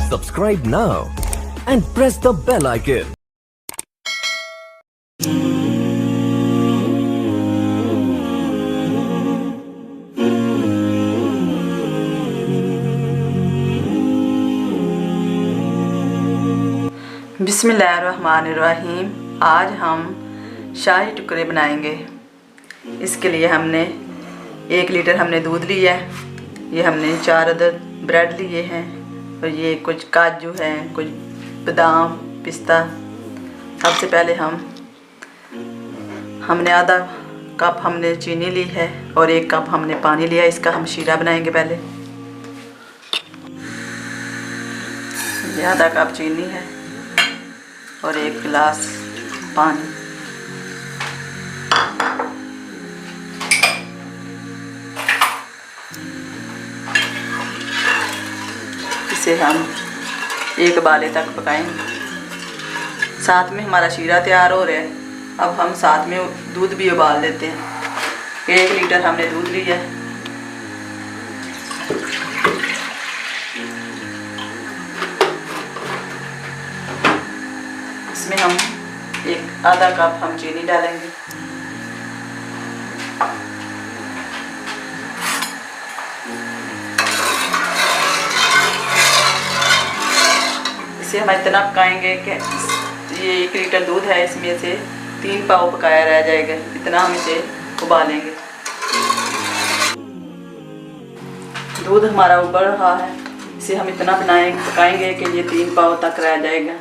Subscribe now and press the bell icon. बिस्मिल्लाहिर्रहमानिर्रहीम। आज हम शाही टुकड़े बनाएंगे। इसके लिए हमने 1 लीटर हमने दूध लिया है। ये हमने 4 अदद ब्रेड लिए हैं और ये कुछ काजू हैं, कुछ बादाम, पिस्ता। सबसे पहले हमने आधा कप हमने चीनी ली है और 1 कप हमने पानी लिया। इसका हम शीरा बनाएंगे। पहले ये आधा कप चीनी है और 1 गिलास पानी। इसे हम 1 उबाले तक पकाएंगे। साथ में हमारा शीरा तैयार हो रहा है। अब हम साथ में दूध भी उबाल लेते हैं। 1 लीटर हमने दूध लिया है। इसमें हम आधा कप हम चीनी डालेंगे। इसे हम इतना पकाएंगे कि ये 1 लीटर दूध है, इसमें से 3 पाव पकाया रह जाएगा। इतना हम इसे उबालेंगे। दूध हमारा उबल रहा है। इसे हम इतना पकाएंगे कि ये 3 पाव तक रह जाएगा।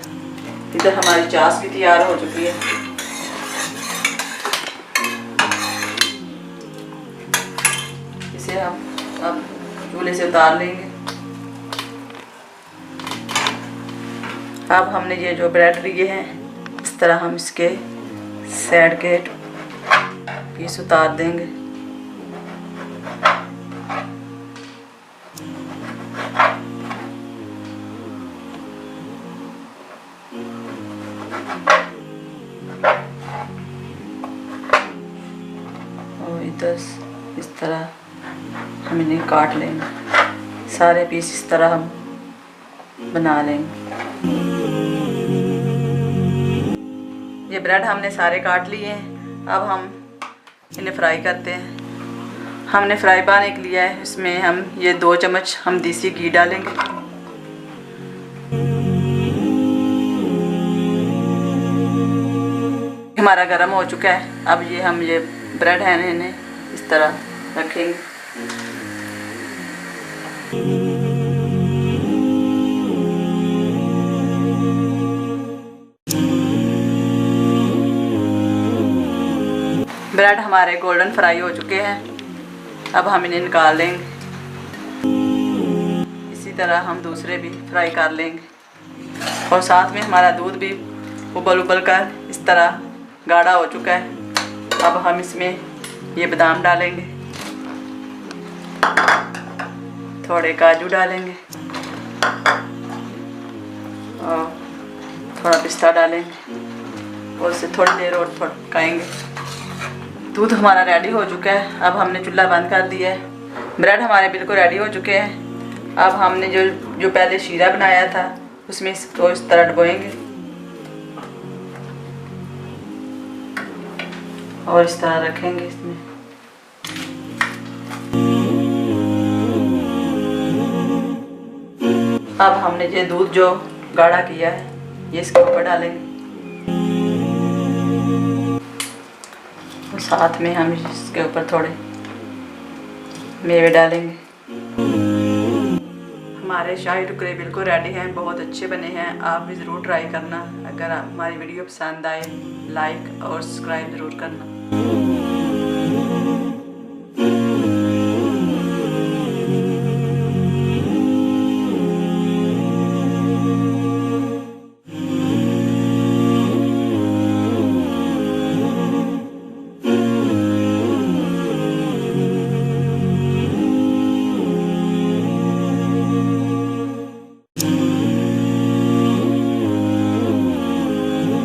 इधर हमारी चाश भी तैयार हो चुकी है। इसे हम अब चूल्हे से उतार लेंगे। अब हमने ये जो ब्रेड लिए हैं, इस तरह हम इसके साइड के पीस उतार देंगे। और इधर इस तरह हम इन्हें काट लेंगे। सारे पीस इस तरह हम बना लेंगे। ये ब्रेड हमने सारे काट लिए हैं। अब हम इन्हें फ्राई करते हैं। हमने फ्राई पैन एक लिया है। इसमें हम ये 2 चम्मच हम देसी घी डालेंगे। हमारा गरम हो चुका है। अब हम ये ब्रेड है इन्हें इस तरह रखेंगे। ब्रेड हमारे गोल्डन फ्राई हो चुके हैं। अब हम इन्हें निकाल लेंगे। इसी तरह हम दूसरे भी फ्राई कर लेंगे। और साथ में हमारा दूध भी उबल कर इस तरह गाढ़ा हो चुका है। अब हम इसमें ये बादाम डालेंगे, थोड़े काजू डालेंगे और थोड़ा पिस्ता डालेंगे और इसे थोड़ी देर और पकाएंगे। दूध हमारा रेडी हो चुका है। अब हमने चूल्हा बंद कर दिया है। ब्रेड हमारे बिल्कुल रेडी हो चुके हैं। अब हमने जो पहले शीरा बनाया था उसमें इसको इस तरह डुबोएंगे और इस तरह रखेंगे इसमें। अब हमने ये दूध जो गाढ़ा किया है ये इसके ऊपर डालेंगे और साथ में हम इसके ऊपर थोड़े मेवे डालेंगे। हमारे शाही टुकड़े बिल्कुल रेडी हैं। बहुत अच्छे बने हैं। आप भी ज़रूर ट्राई करना। अगर हमारी वीडियो पसंद आए लाइक और सब्सक्राइब ज़रूर करना।